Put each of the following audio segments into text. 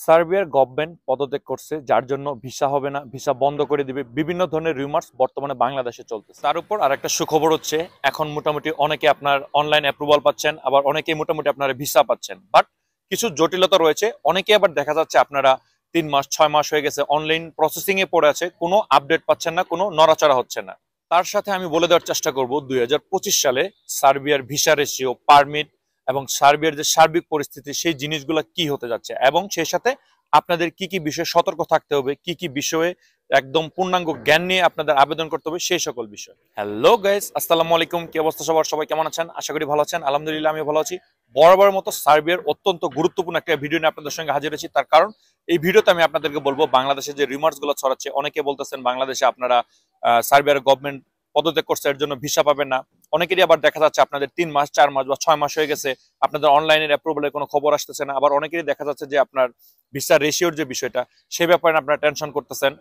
সার্বিয়ার গভর্নমেন্ট পদত্যাগ করছে, যার জন্য ভিসা হবে না, ভিসা বন্ধ করে দিবে। বিভিন্ন ধরনের রিউমার্স বর্তমানে বাংলাদেশে চলতেছে। তার উপর আর একটা সুখবর হচ্ছে, এখন মোটামুটি অনেকে আপনার অনলাইন অ্যাপ্রুভাল পাচ্ছেন, আবার অনেকেই মোটামুটি আপনারা ভিসা পাচ্ছেন। বাট কিছু জটিলতা রয়েছে। অনেকে আবার দেখা যাচ্ছে আপনারা 3 মাস 6 মাস হয়ে গেছে অনলাইন প্রসেসিং এ পড়ে আছে, কোনো আপডেট পাচ্ছেন না, কোনো নড়াচড়া হচ্ছে না। তার সাথে আমি বলে দেওয়ার চেষ্টা করব 2025 সালে সার্বিয়ার ভিসা রেশিও, পারমিট এবং সার্বিয়ার যে সার্বিক পরিস্থিতি, সেই জিনিসগুলো কি হতে যাচ্ছে, এবং সেই সাথে আপনাদের কি কি বিষয়ে সতর্ক থাকতে হবে, কি কি বিষয়ে একদম পূর্ণাঙ্গ জ্ঞান নিয়ে আপনাদের আবেদন করতে হবে, সেই সকল বিষয়। হ্যালো গাইস, আসসালামু আলাইকুম। কি অবস্থা সবার? সবাই কেমন আছেন? আশা করি ভালো আছেন। আলহামদুলিল্লাহ আমি ভালো আছি। বরাবর মতো সার্বিয়ার অত্যন্ত গুরুত্বপূর্ণ একটা ভিডিও নিয়ে আপনাদের সঙ্গে হাজির হয়েছি। তার কারণ এই ভিডিওতে আমি আপনাদেরকে বলবো বাংলাদেশে যে রিমার্স গুলো ছড়াচ্ছে। অনেকে বলতেছেন বাংলাদেশে আপনারা সার্বিয়ার গভর্নমেন্ট পদত্যাগ করছে, এর জন্য ভিসা পাবেন না। অনেকেরই আবার দেখা যাচ্ছে আপনাদের 3 মাস 4 মাস বা 6 মাস হয়ে গেছে, আপনাদের অনলাইনের অ্যাপ্রুভালের কোনো খবর আসতেছে না। আবার অনেকেরই দেখা যাচ্ছে যে আপনার ভিসা রেশিওর যে বিষয়টা, সে ব্যাপারে আপনারা টেনশন করতেছেন,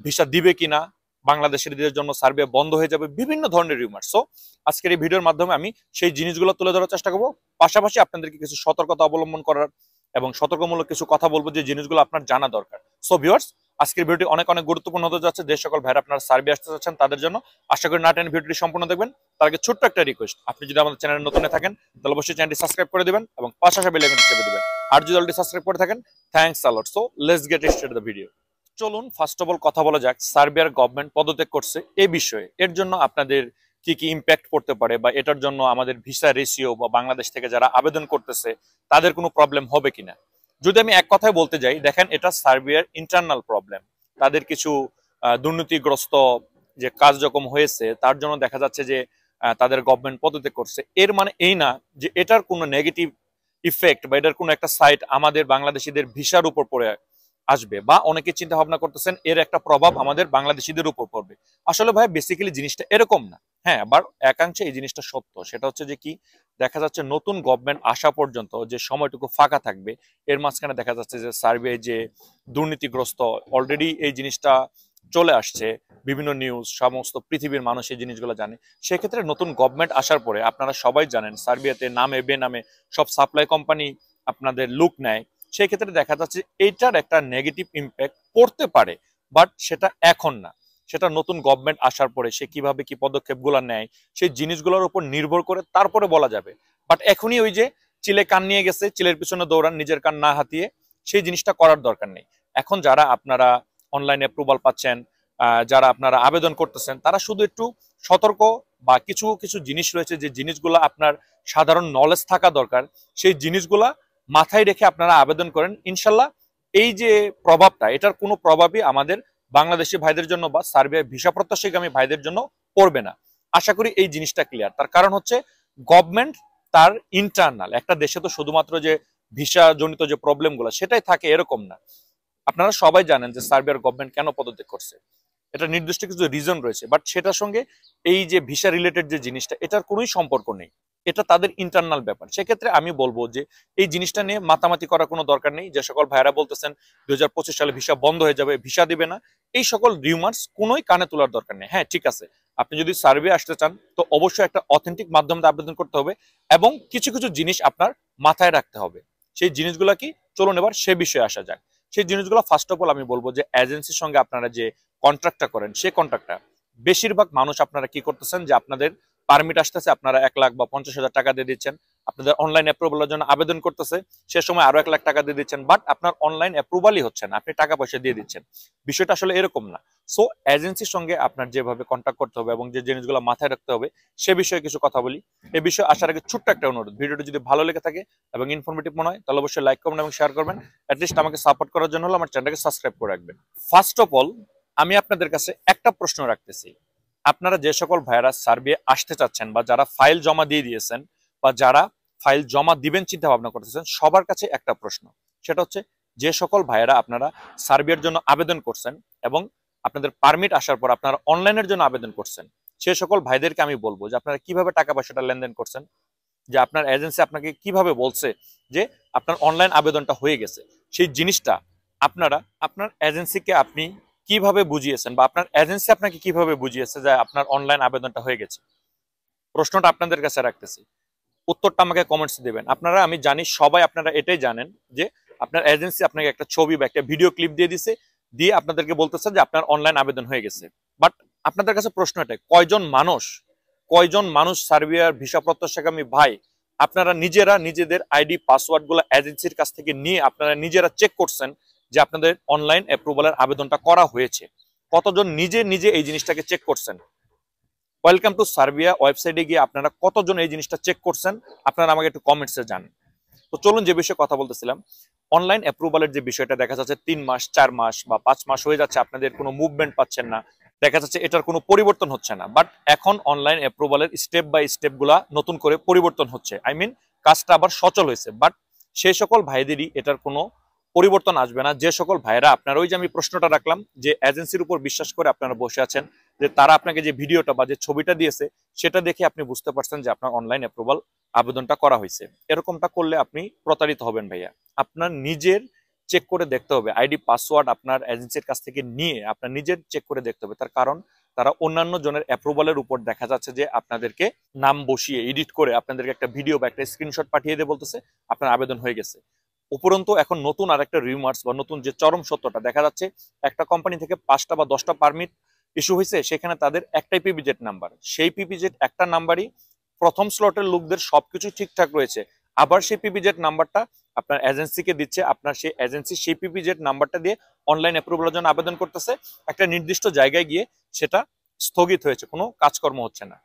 ভিসা দিবে কিনা, বাংলাদেশের জন্য সার্বিয়া বন্ধ হয়ে যাবে, বিভিন্ন ধরনের রিউমার। সো আজকের এই ভিডিওর মাধ্যমে আমি সেই জিনিসগুলো তুলে ধরার চেষ্টা করবো, পাশাপাশি আপনাদেরকে কিছু সতর্কতা অবলম্বন করার এবং সতর্কমূলক কিছু কথা বলবো, যে জিনিসগুলো আপনার জানা দরকার। সো ভিউয়ার্স, আজকের ভিডিওটি অনেক অনেক গুরুত্বপূর্ণ হতে যাচ্ছে। যে সকল ভাইরা আপনারা সার্বিয়া আসতে চাচ্ছেন তাদের জন্য। আশা করি না টেনে ভিডিওটি সম্পূর্ণ দেখবেন। তার আগে ছোট্ট একটা রিকোয়েস্ট, আপনি যদি আমাদের চ্যানেলে নতুন থাকেন তাহলে অবশ্যই চ্যানেলটি সাবস্ক্রাইব করে দিবেন এবং পাশাপাশি বেল আইকনটি চেপে দিবেন। আর যদি অলরেডি সাবস্ক্রাইব করে থাকেন, thanks a lot. So let's get started the video. চলুন ফার্স্ট অফ অল কথা বলা যাক সার্বিয়ার গভর্নমেন্ট পদত্যাগ করছে এই বিষয়ে। এর জন্য আপনাদের কি কি ইম্প্যাক্ট পড়তে পারে, বা এটার জন্য আমাদের ভিসা রেশিও বা বাংলাদেশ থেকে যারা আবেদন করতেছে তাদের কোনো প্রবলেম হবে কিনা। যদি আমি এক কথায় বলতে যাই, দেখেন এটা সার্বিয়ার ইন্টারনাল প্রবলেম। তাদের কিছু দুর্নীতিগ্রস্ত যে কার্যক্রম হয়েছে, তার জন্য দেখা যাচ্ছে যে তাদের গভর্নমেন্ট পদত্যাগ করছে। এর মানে এই না যে এটার কোনো নেগেটিভ ইফেক্ট বা এটার কোনো একটা সাইড আমাদের বাংলাদেশিদের ভিসার উপর পড়ে আসবে, বা অনেকে চিন্তা ভাবনা করতেছেন এর একটা প্রভাব আমাদের বাংলাদেশিদের উপর পড়বে। আসলে ভাই বেসিক্যালি জিনিসটা এরকম না। হ্যাঁ, আবার একাংশে এই জিনিসটা সত্য। সেটা হচ্ছে যে কি, দেখা যাচ্ছে নতুন গভর্নমেন্ট আসা পর্যন্ত যে সময়টুকু ফাঁকা থাকবে, এর মাঝখানে দেখা যাচ্ছে যে সার্বিয়ায় যে দুর্নীতিগ্রস্ত, অলরেডি এই জিনিসটা চলে আসছে, বিভিন্ন নিউজ, সমস্ত পৃথিবীর মানুষ এই জিনিসগুলো জানে। সেক্ষেত্রে নতুন গভর্নমেন্ট আসার পরে আপনারা সবাই জানেন সার্বিয়াতে নামে বেনামে সব সাপ্লাই কোম্পানি আপনাদের লুক নেয়। সেই ক্ষেত্রে দেখা যাচ্ছে এইটার একটা নেগেটিভ ইম্প্যাক্ট পড়তে পারে, বাট সেটা এখন না, সেটা নতুন গভর্নমেন্ট আসার পরে সে কিভাবে কি পদক্ষেপগুলো নেয় সেই জিনিসগুলোর উপর নির্ভর করে তারপরে বলা যাবে। বাট এখনই ওই যে চিলে কান নিয়ে গেছে, চিলের পিছনে দৌড়ান, নিজের কান না হাতিয়ে সেই জিনিসটা করার দরকার নেই। এখন যারা আপনারা অনলাইনে অ্যাপ্রুভাল পাচ্ছেন, যারা আপনারা আবেদন করতেছেন, তারা শুধু একটু সতর্ক, বা কিছু কিছু জিনিস রয়েছে যে জিনিসগুলো আপনার সাধারণ নলেজ থাকা দরকার, সেই জিনিসগুলা মাথায় রেখে আপনারা আবেদন করেন। ইনশাল্লাহ এই যে প্রভাবটা, এটার কোনো প্রভাবই আমাদের বাংলাদেশি ভাইদের জন্য বা সার্বিয়ার ভিসা প্রত্যাশীগামী ভাইদের জন্য পড়বে না। আশা করি এই জিনিসটা ক্লিয়ার। তার কারণ হচ্ছে গভর্নমেন্ট তার ইন্টারনাল, একটা দেশে তো শুধুমাত্র যে ভিসা জনিত যে প্রবলেমগুলো সেটাই থাকে এরকম না। আপনারা সবাই জানেন যে সার্বিয়ার গভর্নমেন্ট কেন পদত্যাগ করছে, এটা নির্দিষ্ট কিছু রিজন রয়েছে, বাট সেটার সঙ্গে এই যে ভিসা রিলেটেড যে জিনিসটা, এটার কোনোই সম্পর্ক নেই। এটা তাদের ইন্টারনাল ব্যাপার। সেক্ষেত্রে আমি বলবো যে এই জিনিসটা নিয়ে মাতামাতি করার কোনো দরকার নেই। যে সকল ভাইরা বলতেছেন 2025 সালে ভিসা বন্ধ হয়ে যাবে, ভিসা দিবে না, এই সকল রিউমার্স কোনোই কানে তোলার দরকার নেই। হ্যাঁ ঠিক আছে, আপনি যদি সার্বিয়া আসতে চান তো অবশ্যই একটা অথেন্টিক মাধ্যমে আবেদন করতে হবে, এবং কিছু কিছু জিনিস আপনার মাথায় রাখতে হবে। সেই জিনিসগুলো কি, চলুন এবার সে বিষয়ে আসা যাক। সেই জিনিসগুলো ফার্স্ট অফ অল আমি বলবো যে এজেন্সির সঙ্গে আপনারা যে কন্ট্রাক্টটা করেন, সে কন্ট্রাক্টটা বেশিরভাগ মানুষ আপনারা কি করতেছেন, যে আপনাদের পারমিট আসতেছে, আপনারা 1 লাখ বা 50,000 টাকা দিয়ে দিচ্ছেন, আপনাদের অনলাইন অ্যাপ্রুভালের জন্য আবেদন করতেছে, সে সময় আরো 1 লাখ টাকা দিয়ে দিচ্ছেন, বাট আপনার অনলাইন অ্যাপ্রুভালই হচ্ছে না, আপনি টাকা পয়সা দিয়ে দিচ্ছেন। বিষয়টা আসলে এরকম না। সো এজেন্সির সঙ্গে আপনার যেভাবে কন্ট্যাক্ট করতে হবে এবং যে জিনিসগুলো মাথায় রাখতে হবে, সে বিষয়ে কিছু কথা বলি। এই বিষয়ে আসার আগে ছোট্ট একটা অনুরোধ, ভিডিওটি যদি ভালো লেগে থাকে এবং ইনফরমেটিভ মনে হয় তাহলে অবশ্যই লাইক করবেন এবং শেয়ার করবেন। অ্যাটলিস্ট আমাকে সাপোর্ট করার জন্য হলো আমার চ্যানেলকে সাবস্ক্রাইব করে রাখবেন। ফার্স্ট অফ অল আমি আপনাদের কাছে একটা প্রশ্ন রাখতেছি। আপনারা যে সকল ভাইরা সার্বিয়া আসতে চাচ্ছেন, বা যারা ফাইল জমা দিয়ে দিয়েছেন, বা যারা ফাইল জমা দিবেন চিন্তা ভাবনা করতেছেন, সবার কাছে একটা প্রশ্ন। সেটা হচ্ছে, যে সকল ভাইয়েরা আপনারা সার্বিয়ার জন্য আবেদন করছেন এবং আপনাদের পারমিট আসার পর আপনারা অনলাইনের জন্য আবেদন করছেন, সে সকল ভাইদেরকে আমি বলবো যে আপনারা কিভাবে টাকা পয়সাটা লেনদেন করছেন, যে আপনার এজেন্সি আপনাকে কিভাবে বলছে যে আপনার অনলাইন আবেদনটা হয়ে গেছে, সেই জিনিসটা আপনারা আপনার এজেন্সিকে আপনি কিভাবে বুঝিয়েছেন, বা আপনার এজেন্সি আপনাকে কিভাবে বুঝিয়েছে যে আপনার অনলাইন আবেদনটা হয়ে গেছে। প্রশ্নটা আপনাদের কাছে রাখতেছি, উত্তরটা আমাকে কমেন্টস দিবেন। আপনারা, আমি জানি সবাই আপনারা এটাই জানেন যে আপনার এজেন্সি আপনাকে একটা ছবি বা একটা ভিডিও ক্লিপ দিয়ে দিছে, দিয়ে আপনাদেরকে বলতেছে যে আপনার অনলাইন আবেদন হয়ে গেছে। বাট আপনাদের কাছে প্রশ্ন এটা, কয়জন মানুষ সার্বিয়ার ভিসা প্রত্যাশাকামী ভাই আপনারা নিজেরা নিজেদের আইডি পাসওয়ার্ড গুলো এজেন্সির কাছ থেকে নিয়ে আপনারা নিজেরা চেক করছেন যে আপনাদের অনলাইন অ্যাপ্রুভালের আবেদনটা করা হয়েছে? কতজন নিজে নিজে এই জিনিসটাকে চেক করছেন? ওয়েলকাম টু সার্বিয়া ওয়েবসাইটে গিয়ে আপনারা কতজন এই জিনিসটা চেক করছেন আপনারা আমাকে একটু কমেন্টসে জানান। তো চলুন যে বিষয়ে কথা বলতেছিলাম, অনলাইন অ্যাপ্রুভালের যে বিষয়টা, দেখা যাচ্ছে 3 মাস 4 মাস বা 5 মাস হয়ে যাচ্ছে, আপনাদের কোনো মুভমেন্ট পাচ্ছেন না, দেখা যাচ্ছে এটার কোনো পরিবর্তন হচ্ছে না। বাট এখন অনলাইন অ্যাপ্রুভালের স্টেপ বাই স্টেপ গুলা নতুন করে পরিবর্তন হচ্ছে, কাজটা আবার সচল হয়েছে। বাট সেই সকল ভাইদেরই এটার কোনো পরিবর্তন আসবে না যে সকল ভাইরা আপনার, ওই যে আমি প্রশ্নটা রাখলাম যে এজেন্সির উপর বিশ্বাস করে আপনারা বসে আছেন, যে তারা আপনাকে যে ভিডিওটা বা যে ছবিটা দিয়েছে সেটা দেখে আপনি বুঝতে পারছেন যে আপনার অনলাইন অ্যাপ্রুভাল আবেদনটা করা হয়েছে। এরকমটা করলে আপনি প্রতারিত হবেন ভাইয়া। আপনার নিজের চেক করে দেখতে হবে, আইডি পাসওয়ার্ড আপনার এজেন্সির কাছ থেকে নিয়ে আপনার নিজের চেক করে দেখতে হবে। তার কারণ তারা অন্যান্য জনের অ্যাপ্রুভালের উপর দেখা যাচ্ছে যে আপনাদেরকে নাম বসিয়ে এডিট করে আপনাদেরকে একটা ভিডিও বা একটা স্ক্রিনশট পাঠিয়ে দিয়ে বলতেছে আপনার আবেদন হয়ে গেছে। উপরন্তু এখন নতুন আরেকটা রিউমার্স বা নতুন যে চরম সত্যটা, দেখা যাচ্ছে একটা কোম্পানি থেকে 5টা বা 10টা পারমিট ইস্যু হয়েছে, সেখানে তাদের একটাই পিপিজেড নাম্বার, সেই পিপিজেড একটা নাম্বারই প্রথম স্লটের লোকদের সবকিছু ঠিকঠাক রয়েছে, আবার সেই পিপিজেড নাম্বারটা আপনার এজেন্সিকে দিচ্ছে, আপনার সেই এজেন্সি সেই পিপিজেড নাম্বারটা দিয়ে অনলাইন অ্যাপ্রুভালের জন্য আবেদন করতেছে, একটা নির্দিষ্ট জায়গায় গিয়ে সেটা স্থগিত হয়েছে, কোনো কাজকর্ম হচ্ছে না।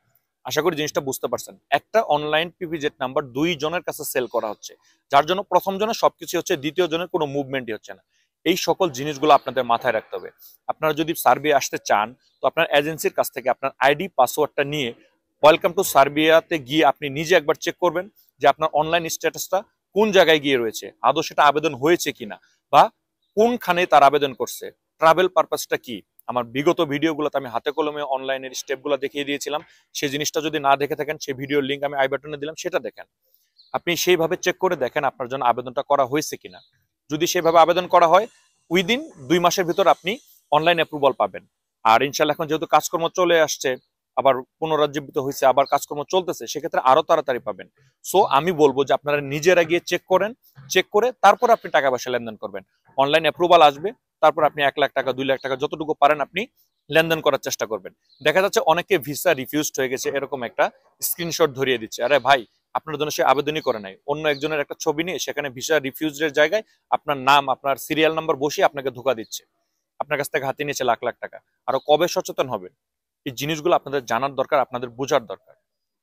আশা করি জিনিসটা বুঝতে পারছেন। একটা অনলাইন পিপিজেড নাম্বার 2 জনের কাছে সেল করা হচ্ছে, যার জন্য প্রথম জনের সবকিছু হচ্ছে, দ্বিতীয় জনের কোনো মুভমেন্টই হচ্ছে না। এই সকল জিনিসগুলো আপনাদের মাথায় রাখতে হবে। আপনারা যদি সার্বিয়া আসতে চান, তো আপনার এজেন্সির কাছ থেকে আপনার আইডি পাসওয়ার্ডটা নিয়ে ওয়েলকাম টু সার্বিয়াতে গিয়ে আপনি নিজে একবার চেক করবেন যে আপনার অনলাইন স্ট্যাটাসটা কোন জায়গায় গিয়ে রয়েছে, আদৌ সেটা আবেদন হয়েছে কিনা, বা কোনখানে তার আবেদন করছে, ট্রাভেল পারপাসটা কি। আমার বিগত ভিডিওগুলোতে আমি হাতে কলমে অনলাইনের স্টেপগুলো দেখিয়ে দিয়েছিলাম, সেই জিনিসটা যদি না দেখে থাকেন সেই ভিডিওর লিঙ্ক আমি আই বাটনে দিলাম, সেটা দেখেন। আপনি সেইভাবে চেক করে দেখেন আপনার জন্য আবেদনটা করা হয়েছে কিনা। যদি সেভাবে আবেদন করা হয়, উইদিন 2 মাসের ভিতর আপনি অনলাইন অ্যাপ্রুভাল পাবেন। আর ইনশাল্লাহ এখন যেহেতু কাজকর্ম চলে আসছে, আবার পুনরাজ্জীবিত হয়েছে, আবার কাজকর্ম চলতেছে, সেক্ষেত্রে আরো তাড়াতাড়ি পাবেন। সো আমি বলবো যে আপনারা নিজেরা গিয়ে চেক করেন, চেক করে তারপর আপনি টাকা পয়সা লেনদেন করবেন। অনলাইন অ্যাপ্রুভাল আসবে, তারপর আপনি 1 লাখ টাকা 2 লাখ টাকা যতটুকু পারেন আপনি লেনদেন করার চেষ্টা করবেন। দেখা যাচ্ছে অনেকে ভিসা রিফিউজড হয়ে গেছে, এরকম একটা স্ক্রিনশট ধরিয়ে দিচ্ছে, আরে ভাই আপনার জন্য সে আবেদনই করে নাই, অন্য একজনের একটা ছবি নিয়ে সেখানে ভিসা রিফিউজের জায়গায় আপনার নাম আপনার সিরিয়াল নাম্বার বসিয়ে আপনাকে ধোকা দিচ্ছে, আপনার কাছ থেকে হাতে নিয়েছে লাখ লাখ টাকা। আরো কবে সচেতন হবেন? এই জিনিসগুলো আপনাদের জানার দরকার, আপনাদের বোঝার দরকার।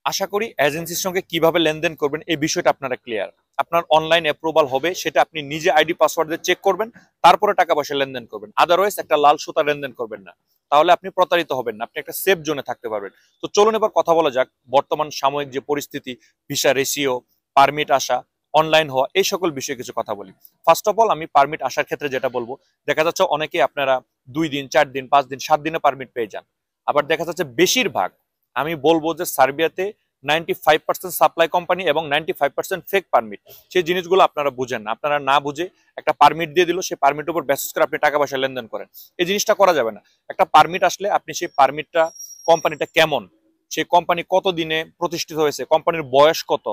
আশা করি এজেন্সির সঙ্গে কিভাবে লেনদেন করবেন এই বিষয়টা আপনারা ক্লিয়ার। আপনার অনলাইন অ্যাপ্রুভাল হবে, সেটা আপনি নিজে আইডি পাসওয়ার্ড দিয়ে চেক করবেন, তারপরে টাকা পয়সা লেনদেন করবেন। আদারওয়াইজ একটা লাল সুতা লেনদেন করবেন না, তাহলে আপনি প্রতারিত হবেন না, আপনি একটা সেফ জোনে থাকতে পারবেন। তো চলুন এবার কথা বলা যাক বর্তমান সাময়িক যে পরিস্থিতি, ভিসা রেশিও, পারমিট আসা, অনলাইন হওয়া, এই সকল বিষয়ে কিছু কথা বলি। ফার্স্ট অফ অল আমি পারমিট আসার ক্ষেত্রে যেটা বলবো, দেখা যাচ্ছে অনেকে আপনারা 2 দিন 4 দিন 5 দিন 7 দিনে পারমিট পেয়ে যান। আবার দেখা যাচ্ছে বেশিরভাগ, আমি বলবো যে সার্বিয়াতে 95% সাপ্লাই কোম্পানি এবং 95% ফেক পারমিট, সেই জিনিসগুলো আপনারা বুঝেন না। আপনারা না বুঝে একটা পারমিট দিয়ে দিল, সেই পারমিটের উপর বেসিস করে আপনি টাকা পয়সা লেনদেন করেন, এই জিনিসটা করা যাবে না। একটা পারমিট আসলে আপনি সেই পারমিটটা, কোম্পানিটা কেমন, সেই কোম্পানি কত দিনে প্রতিষ্ঠিত হয়েছে, কোম্পানির বয়স কত,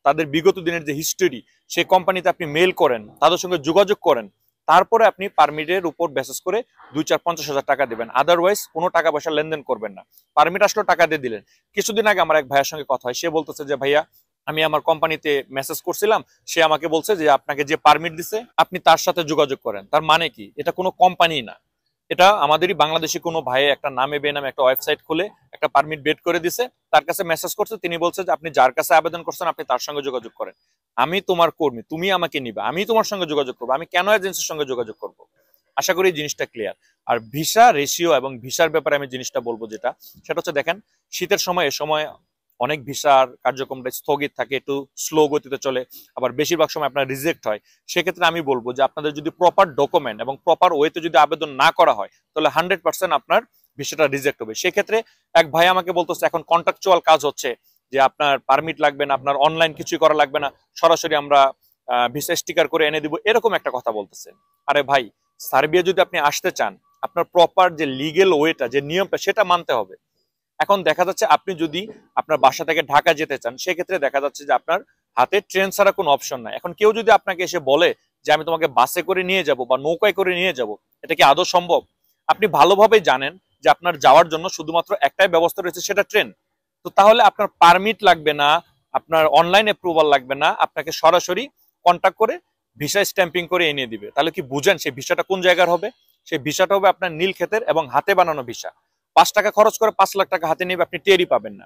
তাদের বিগত দিনের যে হিস্টোরি, সেই কোম্পানিতে আপনি মেল করেন, তাদের সঙ্গে যোগাযোগ করেন, তারপরে আপনি পারমিটের উপর বেসিস করে 2-4-50 হাজার টাকা দিবেন। আদারওয়াইজ কোনো টাকা পয়সা লেনদেন করবেন না। পারমিট আসলো টাকা দিয়ে দিলেন। কিছুদিন আগে আমার এক ভাইয়ের সঙ্গে কথা হয়, সে বলতেছে যে ভাইয়া আমি আমার কোম্পানিতে মেসেজ করছিলাম, সে আমাকে বলছে যে আপনাকে যে পারমিট দিছে আপনি তার সাথে যোগাযোগ করেন। তার মানে কি? এটা কোনো কোম্পানি না, এটা আমাদেরই বাংলাদেশি কোনো ভাই একটা নামে বেনামে একটা ওয়েবসাইট খুলে একটা পারমিট বেড করে দিছে, তার কাছে মেসেজ করছে, তিনি বলছে যে আপনি যার কাছে আবেদন করছেন আপনি তার সঙ্গে যোগাযোগ করেন। আমি তোমার কর্মী, তুমি আমাকে নিবা, আমি তোমার সঙ্গে যোগাযোগ করবো, আমি কেন এজেন্সির সঙ্গে যোগাযোগ করব? আশা করি এই জিনিসটা ক্লিয়ার। আর ভিসা রেশিও এবং ভিসার ব্যাপারে আমি জিনিসটা বলবো যেটা, সেটা হচ্ছে দেখেন শীতের সময়, এ সময় অনেক ভিসার কার্যক্রমটা স্থগিত থাকে, একটু স্লো গতিতে চলে, আবার বেশিরভাগ সময় আপনার রিজেক্ট হয়। সেক্ষেত্রে আমি বলবো যে আপনাদের যদি প্রপার ডকুমেন্ট এবং প্রপার ওয়েতে যদি আবেদন না করা হয়, তাহলে 100% আপনার ভিসাটা রিজেক্ট হবে। সেক্ষেত্রে এক ভাই আমাকে বলতেছে এখন কন্ট্রাকচুয়াল কাজ হচ্ছে, যে আপনার পারমিট লাগবে না, আপনার অনলাইন কিছুই করা লাগবে না, সরাসরি আমরা ভিসা স্টিকার করে এনে দিব, এরকম একটা কথা বলতেছে। আরে ভাই, সার্বিয়া যদি আপনি আসতে চান, আপনার প্রপার যে লিগেল ওয়েটা, যে নিয়মটা, সেটা মানতে হবে। এখন দেখা যাচ্ছে আপনি যদি আপনার বাসা থেকে ঢাকা যেতে চান, সেক্ষেত্রে দেখা যাচ্ছে যে আপনার হাতে ট্রেন ছাড়া কোনো অপশন নাই। এখন কেউ যদি আপনাকে এসে বলে যে আমি তোমাকে বাসে করে নিয়ে যাব বা নৌকায় করে নিয়ে যাব, এটা কি আদৌ সম্ভব? আপনি ভালোভাবে জানেন যে আপনার যাওয়ার জন্য শুধুমাত্র একটাই ব্যবস্থা রয়েছে, সেটা ট্রেন। তো তাহলে আপনার পারমিট লাগবে না, আপনার অনলাইন অ্যাপ্রুভাল লাগবে না, আপনাকে সরাসরি কন্ট্যাক্ট করে ভিসা স্ট্যাম্পিং করে এনে দিবে। তাহলে কি বুঝেন সেই ভিসাটা কোন জায়গার হবে? সেই ভিসাটা হবে আপনার নীল ক্ষেতের এবং হাতে বানানো ভিসা। 5 টাকা খরচ করে 5 লাখ টাকা হাতে নেবে, আপনি টেরই পাবেন না।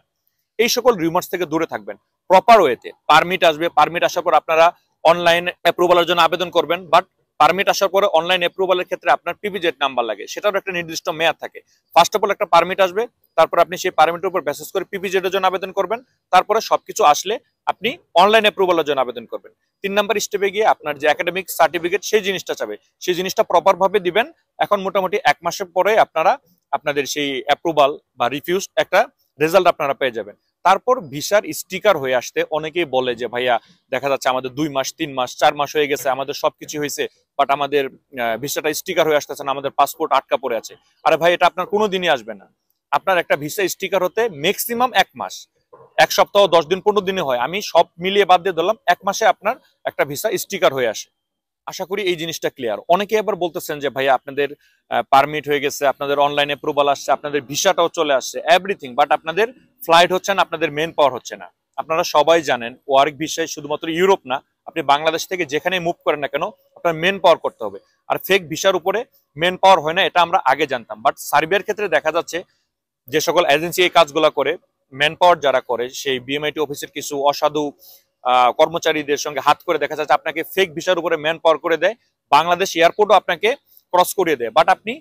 এই সকল রিউমার্স থেকে দূরে থাকবেন। প্রপার ওয়েতে পারমিট আসবে, পারমিট আসার পর আপনারা অনলাইন অ্যাপ্রুভালের জন্য আবেদন করবেন। বাট পারমিট আসার পরে অনলাইন অ্যাপ্রুভালের ক্ষেত্রে আপনার পিপিজেড নাম্বার লাগে, সেটারও একটা নির্দিষ্ট মেয়াদ থাকে। ফার্স্ট অফ অল একটা পারমিট আসবে, তারপর আপনি সেই পারমিটের উপর বেসিস করে পিপিজেড এর জন্য আবেদন করবেন। তারপরে সবকিছু আসলে আপনি অনলাইন অ্যাপ্রুভালের জন্য আবেদন করবেন। 3 নম্বর স্টেপে গিয়ে আপনার যে একাডেমিক সার্টিফিকেট সেই জিনিসটা চাবে, সেই জিনিসটা প্রপার ভাবে দিবেন। এখন মোটামুটি 1 মাসের পরে আপনারা আপনাদের সেই অ্যাপ্রুভাল বা রিফিউজ একটা রেজাল্ট আপনারা পেয়ে যাবেন। তারপর ভিসার স্টিকার হয়ে আসতে অনেকেই বলে যে ভাইয়া দেখা যাচ্ছে আমাদের 2 মাস 3 মাস 4 মাস হয়ে গেছে, আমাদের সবকিছু হয়েছে, বাট আমাদের ভিসাটা স্টিকার হয়ে আসতেছে না, আমাদের পাসপোর্ট আটকা পড়ে আছে। আরে ভাই, এটা আপনার কোনোদিনই আসবে না। আপনার একটা ভিসা স্টিকার হতে ম্যাক্সিমাম 1 মাস, 1 সপ্তাহ 10 দিন 15 দিনে হয়। আমি সব মিলিয়ে বাদ দিয়ে ধরলাম 1 মাসে আপনার একটা ভিসা স্টিকার হয়ে আসে। আশা করি এই জিনিসটা ক্লিয়ার। অনেকে আবার বলতেছেন যে ভাইয়া আপনাদের পারমিট হয়ে গেছে, আপনাদের অনলাইন অ্যাপ্রুভাল আসছে, আপনাদের ভিসাটাও চলে আসছে, এভরিথিং, বাট আপনাদের ফ্লাইট হচ্ছে না, আপনাদের মেন পাওয়ার হচ্ছে না। আপনারা সবাই জানেন ওয়ার্ক ভিসায় শুধুমাত্র ইউরোপ না, আপনি বাংলাদেশ থেকে যেখানে মুভ করেন না কেন আপনার মেন পাওয়ার করতে হবে। আর ফেক ভিসার উপরে মেন পাওয়ার হয় না, এটা আমরা আগে জানতাম। বাট সার্বিয়ার ক্ষেত্রে দেখা যাচ্ছে যে সকল এজেন্সি এই কাজগুলো করে, ম্যান পাওয়ার যারা করে, সেই বিএমআইটি অফিসের কিছু অসাধু কর্মচারীদের সঙ্গে হাত করে দেখা যাচ্ছে আপনাকে ফেক ভিসার উপরে ম্যান পাওয়ার করে দেয়, বাংলাদেশ এয়ারপোর্টও আপনাকে ক্রস করিয়ে দেয়। বাট আপনি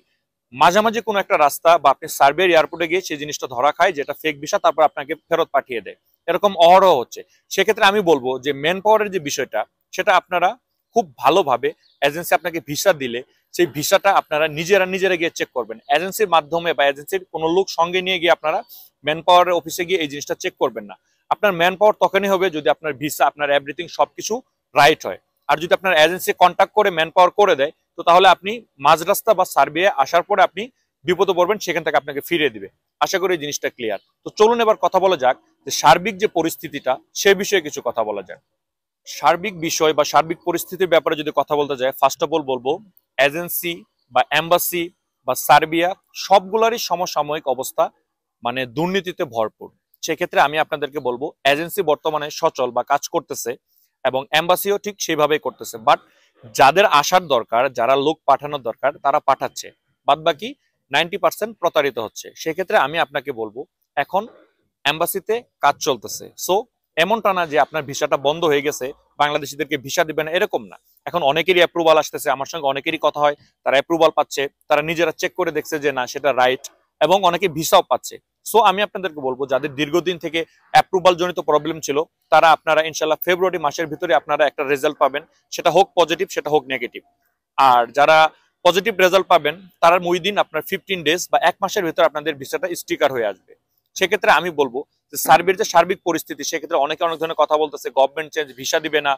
মাঝামাঝি কোনো একটা রাস্তা বা আপনি সার্বিয়ার এয়ারপোর্টে গিয়ে সেই জিনিসটা ধরা খায় যেটা ফেক ভিসা, তারপর আপনাকে ফেরত পাঠিয়ে দেয়। এরকম অহরহ হচ্ছে। সেক্ষেত্রে আমি বলবো যে ম্যান পাওয়ারের যে বিষয়টা, সেটা আপনারা খুব ভালোভাবে, এজেন্সি আপনাকে ভিসা দিলে সেই ভিসাটা আপনারা নিজেরা গিয়ে চেক করবেন। এজেন্সির মাধ্যমে বা এজেন্সির কোনো লোক সঙ্গে নিয়ে গিয়ে আপনারা ম্যান পাওয়ারের অফিসে গিয়ে এই জিনিসটা চেক করবেন না। আপনার ম্যান পাওয়ার তখনই হবে যদি আপনার ভিসা, আপনার এভরিথিং সবকিছু রাইট হয়। আর যদি আপনার এজেন্সি কন্ট্যাক্ট করে ম্যান পাওয়ার করে দেয়, তো তাহলে আপনি মাঝ রাস্তা বা সার্বিয়া আসার পরে আপনি বিপদে পড়বেন, সেখান থেকে আপনাকে ফিরিয়ে দিবে। আশা করি এই জিনিসটা ক্লিয়ার। তো চলুন এবার কথা বলা যাক যে সার্বিক যে পরিস্থিতিটা, সে বিষয়ে কিছু কথা বলা যাক। সার্বিক বিষয় বা সার্বিক পরিস্থিতির ব্যাপারে যদি কথা বলতে যায়, ফার্স্ট অফ অল বলবো এজেন্সি বা এম্বাসি বা সার্বিয়া সবগুলারই সমসাময়িক অবস্থা মানে দুর্নীতিতে ভরপুর। সেক্ষেত্রে আমি আপনাদেরকে বলবো এজেন্সি বর্তমানে সচল বা কাজ করতেছে এবং এম্বাসিও ঠিক সেইভাবেই করতেছে। বাট যাদের আসার দরকার, যারা লোক পাঠানোর দরকার, তারা পাঠাচ্ছে, বাদ বাকি 90% প্রতারিত হচ্ছে। সেক্ষেত্রে আমি আপনাকে বলবো এখন এম্বাসিতে কাজ চলতেছে। সো এমনটা না যে আপনার ভিসাটা বন্ধ হয়ে গেছে, বাংলাদেশিদেরকে ভিসা দিবে না, এরকম না। এখন অনেকেরই অ্যাপ্রুভাল আসতেছে, আমার সঙ্গে অনেকেরই কথা হয়, তারা অ্যাপ্রুভাল পাচ্ছে, তারা নিজেরা চেক করে দেখছে যে না সেটা রাইট, এবং অনেকে ভিসাও পাচ্ছে। সো আমি আপনাদেরকে বলবো যাদের দীর্ঘদিন থেকে অ্যাপ্রুভাল জনিত প্রবলেম ছিল, তারা আপনারা ইনশাল্লাহ ফেব্রুয়ারি মাসের ভিতরে আপনারা একটা রেজাল্ট পাবেন, সেটা হোক পজিটিভ সেটা হোক নেগেটিভ। আর যারা পজিটিভ রেজাল্ট পাবেন তারা মুইদিন আপনার 15 ডেজ বা 1 মাসের ভিতরে আপনাদের ভিসাটা স্টিকার হয়ে আসবে। সেক্ষেত্রে আমি বলবো যে সার্বিয়ার যে সার্বিক পরিস্থিতি, সেক্ষেত্রে অনেকে অনেক ধরনের কথা বলতেছে, গভর্নমেন্ট চেঞ্জ, ভিসা দিবে না,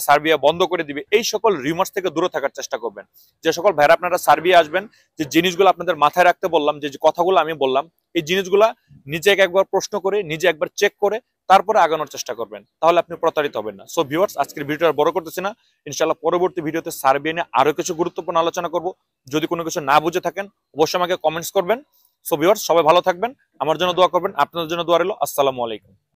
সার্বিয়া বন্ধ করে দিবে, এই সকল রিউমার্স থেকে দূরে থাকার চেষ্টা করবেন। যে সকল ভাইরা আপনারা সার্বিয়া আসবেন, যে জিনিসগুলো আপনাদের মাথায় রাখতে বললাম, যে কথাগুলো আমি বললাম, এই জিনিসগুলা নিজেকে একবার প্রশ্ন করে, নিজে একবার চেক করে তারপরে আগানোর চেষ্টা করবেন, তাহলে আপনি প্রতারিত হবেন না। সো ভিউয়ার্স, আজকের ভিডিওটা বড় করতেছি না, ইনশাআল্লাহ পরবর্তী ভিডিওতে সার্বিয়া নিয়ে আরো কিছু গুরুত্বপূর্ণ আলোচনা করব। যদি কোনো কিছু না বুঝে থাকেন অবশ্যই আমাকে কমেন্টস করবেন। সো ভিউয়ার্স, সবাই ভালো থাকবেন, আমার জন্য দোয়া করবেন, আপনাদের জন্য দোয়া রইল। আসসালামু আলাইকুম।